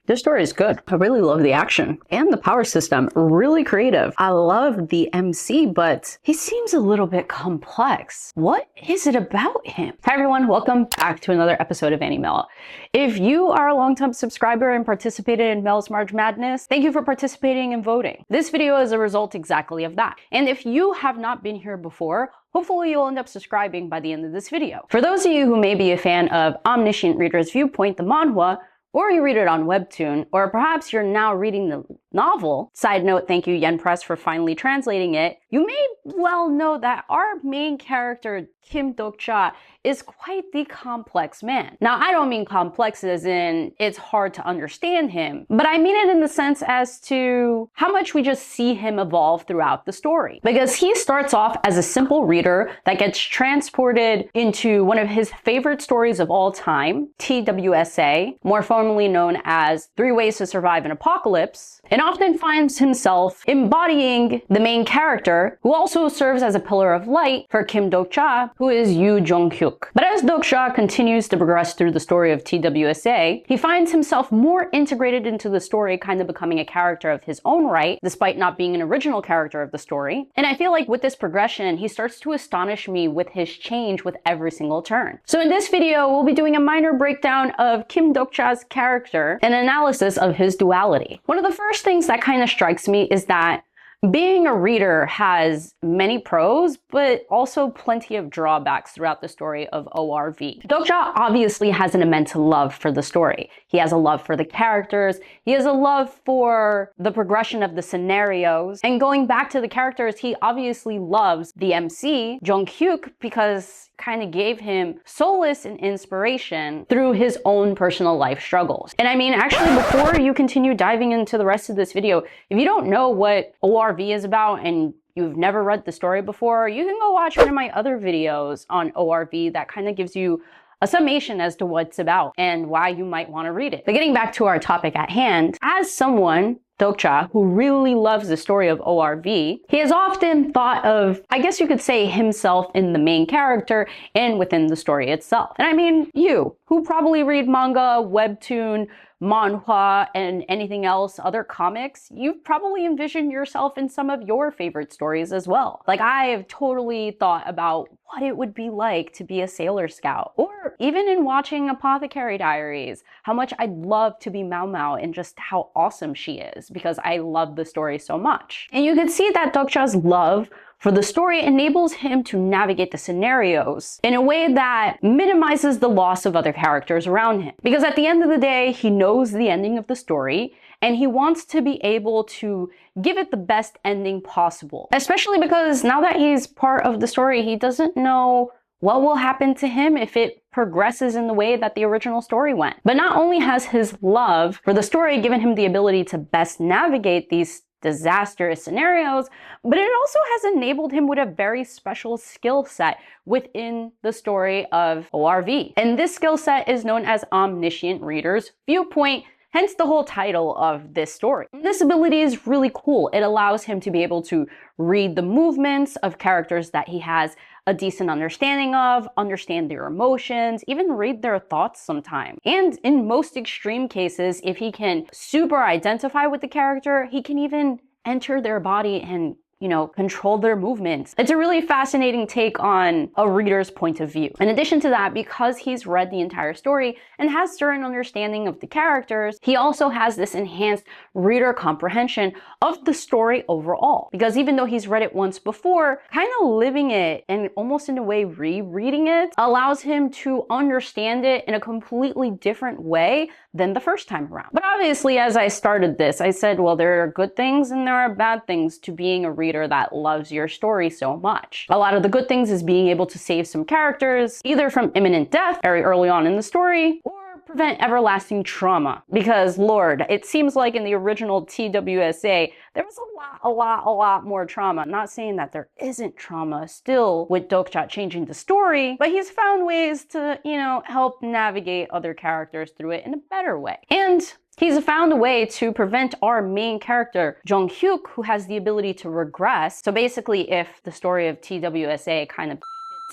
This story is good. I really love the action and the power system. Really creative. I love the MC, but he seems a little bit complex. What is it about him? Hi everyone, welcome back to another episode of Mel. If you are a long-time subscriber and participated in Mel's March Madness, thank you for participating and voting. This video is a result exactly of that. And if you have not been here before, hopefully you'll end up subscribing by the end of this video. For those of you who may be a fan of Omniscient Reader's Viewpoint, the manhwa, or you read it on Webtoon, or perhaps you're now reading the novel. Side note, thank you Yen Press for finally translating it. You may well know that our main character, Kim Dokja, is quite the complex man. Now, I don't mean complex as in it's hard to understand him, but I mean it in the sense as to how much we just see him evolve throughout the story. Because he starts off as a simple reader that gets transported into one of his favorite stories of all time, TWSA, more formerly known as 3 Ways to Survive an Apocalypse, and often finds himself embodying the main character, who also serves as a pillar of light for Kim Dokja, who is Junghyeok. But as Dokja continues to progress through the story of TWSA, he finds himself more integrated into the story, kind of becoming a character of his own right, despite not being an original character of the story. And I feel like with this progression, he starts to astonish me with his change with every single turn. So in this video, we'll be doing a minor breakdown of Kim Dokja's character and analysis of his duality. One of the first things that kind of strikes me is that being a reader has many pros, but also plenty of drawbacks throughout the story of ORV. Dokja obviously has an immense love for the story. He has a love for the characters, he has a love for the progression of the scenarios, and going back to the characters, he obviously loves the MC, Junghyeok, because kind of gave him solace and inspiration through his own personal life struggles. And I mean, actually, before you continue diving into the rest of this video, if you don't know what ORV is about and you've never read the story before, you can go watch one of my other videos on ORV that kind of gives you a summation as to what it's about and why you might want to read it. But getting back to our topic at hand, as someone, Dokja, who really loves the story of ORV, he has often thought of, I guess you could say, himself in the main character and within the story itself. And I mean, you, who probably read manga, webtoon, manhwa, and anything else, other comics, you've probably envisioned yourself in some of your favorite stories as well. Like, I have totally thought about what it would be like to be a Sailor Scout, or even in watching Apothecary Diaries, how much I'd love to be Mao Mao and just how awesome she is, because I love the story so much. And you can see that Dokja's love for the story enables him to navigate the scenarios in a way that minimizes the loss of other characters around him. Because at the end of the day, he knows the ending of the story, and he wants to be able to give it the best ending possible. Especially because now that he's part of the story, he doesn't know what will happen to him if it progresses in the way that the original story went. But not only has his love for the story given him the ability to best navigate these disastrous scenarios, but it also has enabled him with a very special skill set within the story of ORV. And this skill set is known as Omniscient Reader's Viewpoint, hence the whole title of this story. This ability is really cool. It allows him to be able to read the movements of characters that he has a decent understanding of, understand their emotions, even read their thoughts sometimes. And in most extreme cases, if he can super identify with the character, he can even enter their body and, you know, control their movements. It's a really fascinating take on a reader's point of view. In addition to that, because he's read the entire story and has certain understanding of the characters, he also has this enhanced reader comprehension of the story overall. Because even though he's read it once before, kind of living it and almost in a way rereading it allows him to understand it in a completely different way than the first time around. But obviously, as I started this, I said, well, there are good things and there are bad things to being a reader that loves your story so much. A lot of the good things is being able to save some characters, either from imminent death very early on in the story, or prevent everlasting trauma. Because Lord, it seems like in the original TWSA, there was a lot more trauma. Not saying that there isn't trauma still with Dokja changing the story, but he's found ways to, you know, help navigate other characters through it in a better way. And he's found a way to prevent our main character, Junghyeok, who has the ability to regress. So basically, if the story of TWSA kind of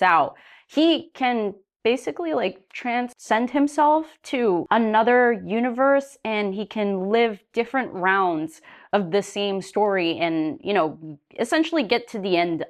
out, he can basically like transcend himself to another universe, and he can live different rounds of the same story and, you know, essentially get to the end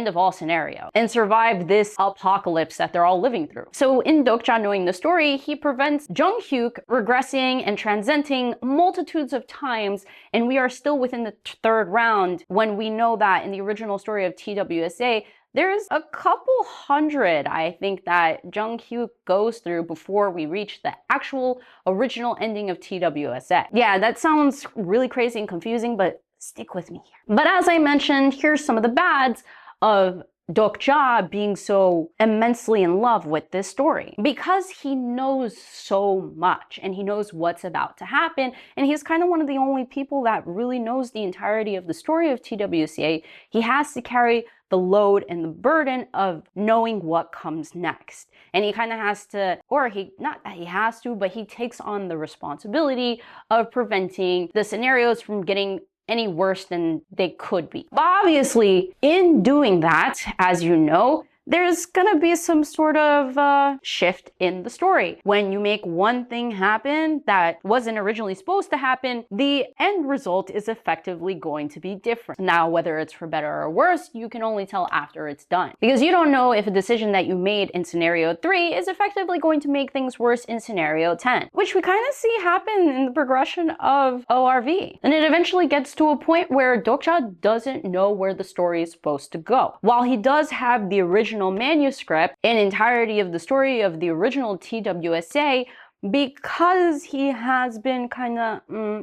of all scenario and survive this apocalypse that they're all living through. So in Dokja knowing the story, he prevents Junghyeok regressing and transcending multitudes of times, and we are still within the third round when we know that in the original story of TWSA, there's a couple hundred, I think, that Junghyeok goes through before we reach the actual original ending of TWSA. Yeah, that sounds really crazy and confusing, but stick with me here. But as I mentioned, here's some of the bads of Dokja being so immensely in love with this story. Because he knows so much and he knows what's about to happen, and he's kind of one of the only people that really knows the entirety of the story of TWCA, he has to carry the load and the burden of knowing what comes next. And he kind of has to, or not that he has to, but he takes on the responsibility of preventing the scenarios from getting any worse than they could be. But obviously, in doing that, as you know, there's gonna be some sort of shift in the story. When you make one thing happen that wasn't originally supposed to happen, the end result is effectively going to be different. Now, whether it's for better or worse, you can only tell after it's done. Because you don't know if a decision that you made in scenario 3 is effectively going to make things worse in scenario 10, which we kind of see happen in the progression of ORV. And it eventually gets to a point where Dokja doesn't know where the story is supposed to go. While he does have the original manuscript and entirety of the story of the original TWSA, because he has been kind of,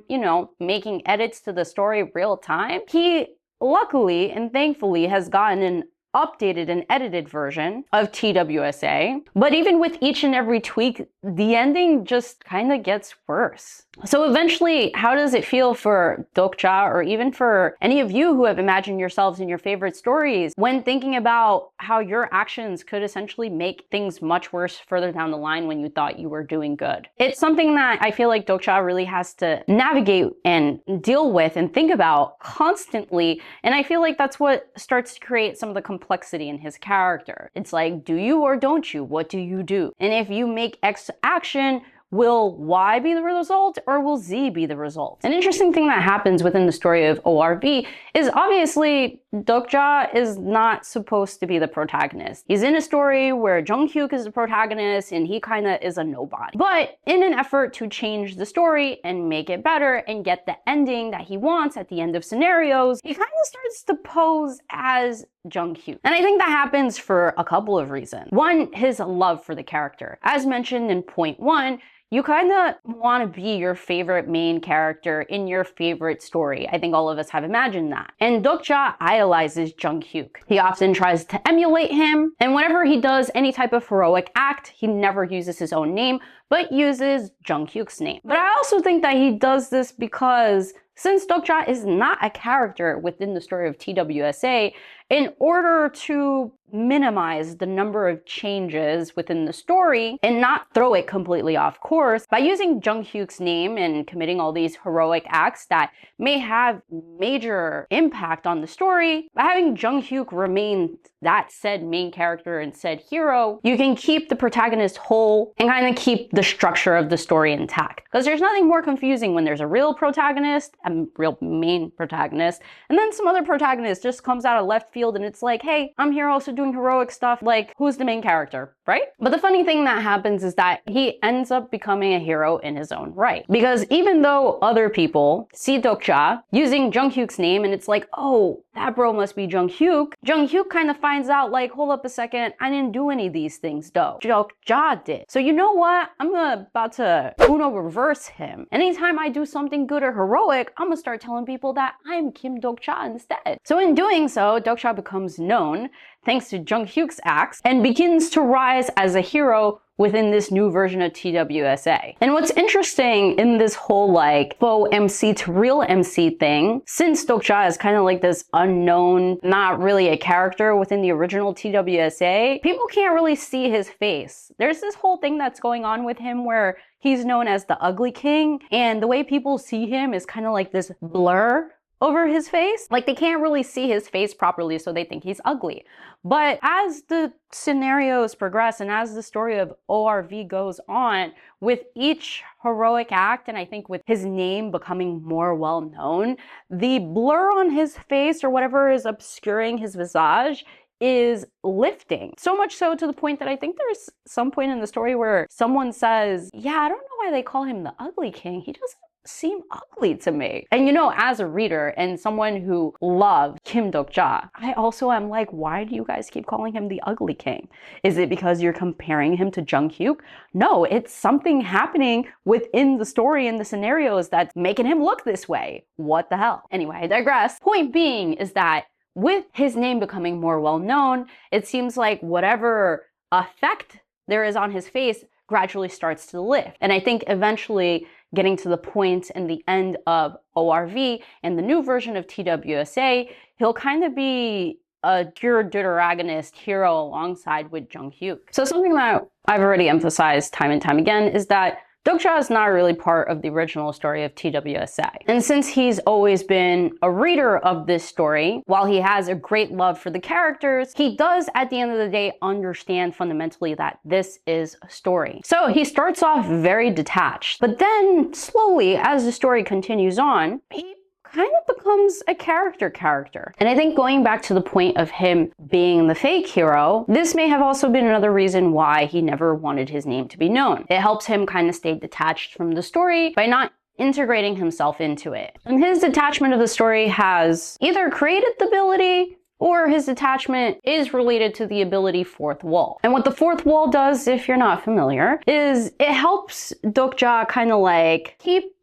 you know, making edits to the story real time, he luckily and thankfully has gotten an updated and edited version of TWSA. But even with each and every tweak, the ending just kind of gets worse. So eventually, how does it feel for Dokja, or even for any of you who have imagined yourselves in your favorite stories, when thinking about how your actions could essentially make things much worse further down the line when you thought you were doing good? It's something that I feel like Dokja really has to navigate and deal with and think about constantly. And I feel like that's what starts to create some of the complexity in his character. It's like, do you or don't you? What do you do? And if you make X action, will Y be the result, or will Z be the result? An interesting thing that happens within the story of ORV is obviously Dokja is not supposed to be the protagonist. He's in a story where Junghyeok is the protagonist and he kind of is a nobody. But in an effort to change the story and make it better and get the ending that he wants at the end of scenarios, he kind of starts to pose as Junghyeok. And I think that happens for a couple of reasons. One, his love for the character. As mentioned in point 1, you kind of want to be your favorite main character in your favorite story. I think all of us have imagined that. And Dokja idolizes Junghyeok. He often tries to emulate him, and whenever he does any type of heroic act, he never uses his own name, but uses Junghyuk's name. But I also think that he does this because since Dokja is not a character within the story of TWSA, in order to minimize the number of changes within the story and not throw it completely off course, by using Junghyuk's name and committing all these heroic acts that may have major impact on the story, by having Junghyeok remain that said main character and said hero, you can keep the protagonist whole and kind of keep the structure of the story intact. Because there's nothing more confusing when there's a real protagonist, a real main protagonist, and then some other protagonist just comes out of left field and it's like, hey, I'm here also doing heroic stuff, like, who's the main character, right? But the funny thing that happens is that he ends up becoming a hero in his own right. Because even though other people see Dokja using Junghyuk's name and it's like, oh, that bro must be Junghyeok, Junghyeok kind of finds out like, hold up a second, I didn't do any of these things though. Dokja did. So you know what? I'm about to Uno reverse him. Anytime I do something good or heroic, I'm gonna start telling people that I'm Kim Dokja instead. So in doing so, Dokja becomes known thanks to Junghyuk's acts and begins to rise as a hero within this new version of TWSA. And what's interesting in this whole like faux MC to real MC thing, since Dokja is kind of like this unknown, not really a character within the original TWSA, people can't really see his face. There's this whole thing that's going on with him where he's known as the Ugly King, and the way people see him is kind of like this blur over his face. Like, they can't really see his face properly, so they think he's ugly. But as the scenarios progress and as the story of ORV goes on, with each heroic act, and I think with his name becoming more well known, the blur on his face or whatever is obscuring his visage is lifting. So much so to the point that I think there's some point in the story where someone says, yeah, I don't know why they call him the Ugly King. He doesn't seem ugly to me. And you know, as a reader and someone who loves Kim Dokja, I also am like, why do you guys keep calling him the Ugly King? Is it because you're comparing him to Junghyeok? No, it's something happening within the story and the scenarios that's making him look this way. What the hell? Anyway, I digress. Point being is that with his name becoming more well known, it seems like whatever effect there is on his face gradually starts to lift. And I think eventually getting to the point in the end of ORV and the new version of TWSA, he'll kind of be a pure deuteragonist hero alongside with Junghyeok. So something that I've already emphasized time and time again is that Dokja is not really part of the original story of TWSA. And since he's always been a reader of this story, while he has a great love for the characters, he does at the end of the day understand fundamentally that this is a story. So he starts off very detached, but then slowly as the story continues on, he kind of becomes a character. And I think going back to the point of him being the fake hero, this may have also been another reason why he never wanted his name to be known. It helps him kind of stay detached from the story by not integrating himself into it. And his detachment of the story has either created the ability or his detachment is related to the ability fourth wall. And what the fourth wall does, if you're not familiar, is it helps Dokja kind of like keep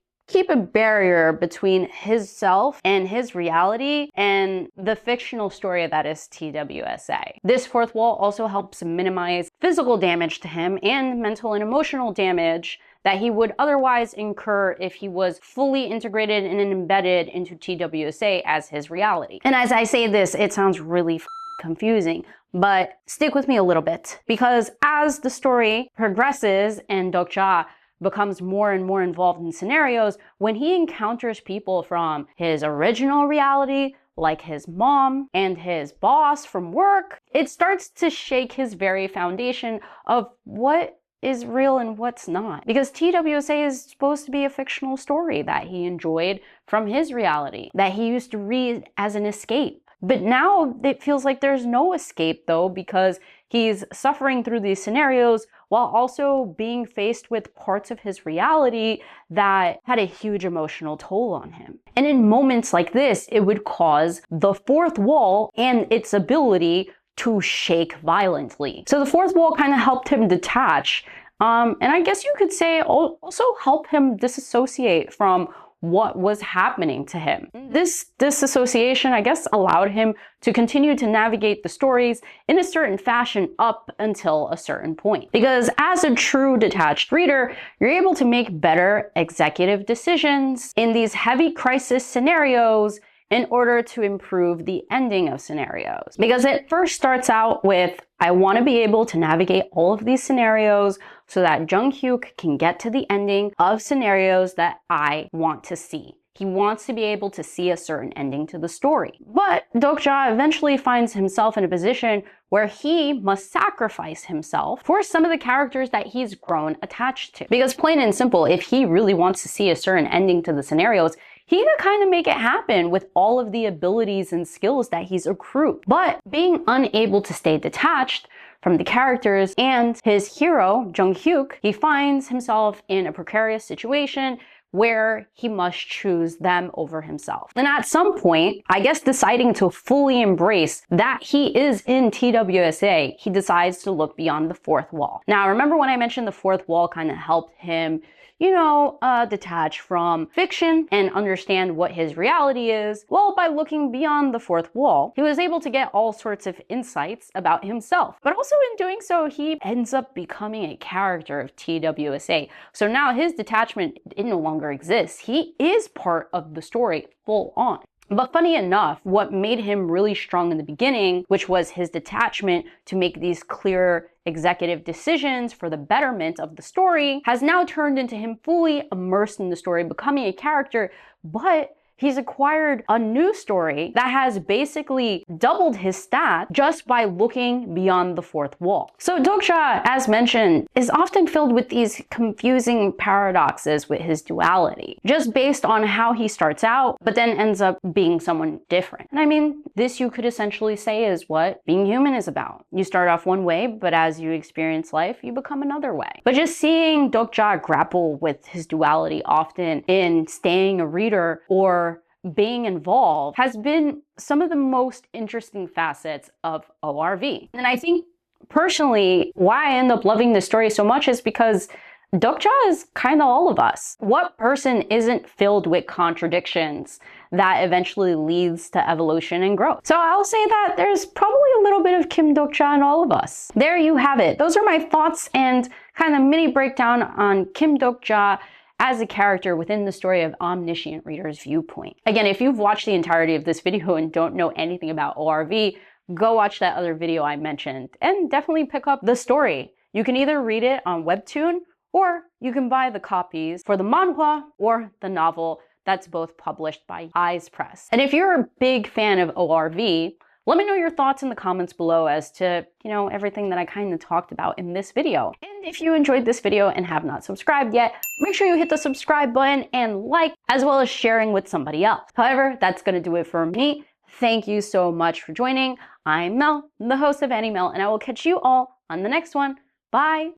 a barrier between his self and his reality and the fictional story that is TWSA. This fourth wall also helps minimize physical damage to him and mental and emotional damage that he would otherwise incur if he was fully integrated and embedded into TWSA as his reality. And as I say this, it sounds really confusing, but stick with me a little bit, because as the story progresses and Dokja becomes more and more involved in scenarios, when he encounters people from his original reality, like his mom and his boss from work, it starts to shake his very foundation of what is real and what's not. Because TWSA is supposed to be a fictional story that he enjoyed from his reality, that he used to read as an escape. But now it feels like there's no escape though, because he's suffering through these scenarios while also being faced with parts of his reality that had a huge emotional toll on him. And in moments like this, it would cause the fourth wall and its ability to shake violently. So the fourth wall kind of helped him detach, and I guess you could say also help him disassociate from what was happening to him. This disassociation, I guess, allowed him to continue to navigate the stories in a certain fashion up until a certain point. Because as a true detached reader, you're able to make better executive decisions in these heavy crisis scenarios in order to improve the ending of scenarios. Because it first starts out with, I want to be able to navigate all of these scenarios so that Junghyeok can get to the ending of scenarios that I want to see. He wants to be able to see a certain ending to the story. But Dokja eventually finds himself in a position where he must sacrifice himself for some of the characters that he's grown attached to. Because plain and simple, if he really wants to see a certain ending to the scenarios, he can kind of make it happen with all of the abilities and skills that he's accrued. But being unable to stay detached from the characters and his hero, Junghyeok, he finds himself in a precarious situation where he must choose them over himself. And at some point, I guess deciding to fully embrace that he is in TWSA, he decides to look beyond the fourth wall. Now, remember when I mentioned the fourth wall kind of helped him, detach from fiction and understand what his reality is? Well, by looking beyond the fourth wall, he was able to get all sorts of insights about himself. But also in doing so, he ends up becoming a character of TWSA. So now his detachment no longer exists. He is part of the story full on. But funny enough, what made him really strong in the beginning, which was his detachment to make these clear executive decisions for the betterment of the story, has now turned into him fully immersed in the story, becoming a character, but he's acquired a new story that has basically doubled his stat just by looking beyond the fourth wall. So Dokja, as mentioned, is often filled with these confusing paradoxes with his duality, just based on how he starts out, but then ends up being someone different. And I mean, this you could essentially say is what being human is about. You start off one way, but as you experience life, you become another way. But just seeing Dokja grapple with his duality often in staying a reader or being involved has been some of the most interesting facets of ORV. And I think personally why I end up loving this story so much is because Dokja is kind of all of us. What person isn't filled with contradictions that eventually leads to evolution and growth? So I'll say that there's probably a little bit of Kim Dokja in all of us. There you have it. Those are my thoughts and kind of mini breakdown on Kim Dokja as a character within the story of Omniscient Reader's Viewpoint. Again, if you've watched the entirety of this video and don't know anything about ORV, go watch that other video I mentioned and definitely pick up the story. You can either read it on Webtoon or you can buy the copies for the manhwa or the novel that's both published by Eyes Press. And if you're a big fan of ORV, let me know your thoughts in the comments below as to, everything that I kind of talked about in this video. And if you enjoyed this video and have not subscribed yet, make sure you hit the subscribe button and like, as well as sharing with somebody else. However, that's gonna do it for me. Thank you so much for joining. I'm Mel, the host of Annie Mel, and I will catch you all on the next one. Bye.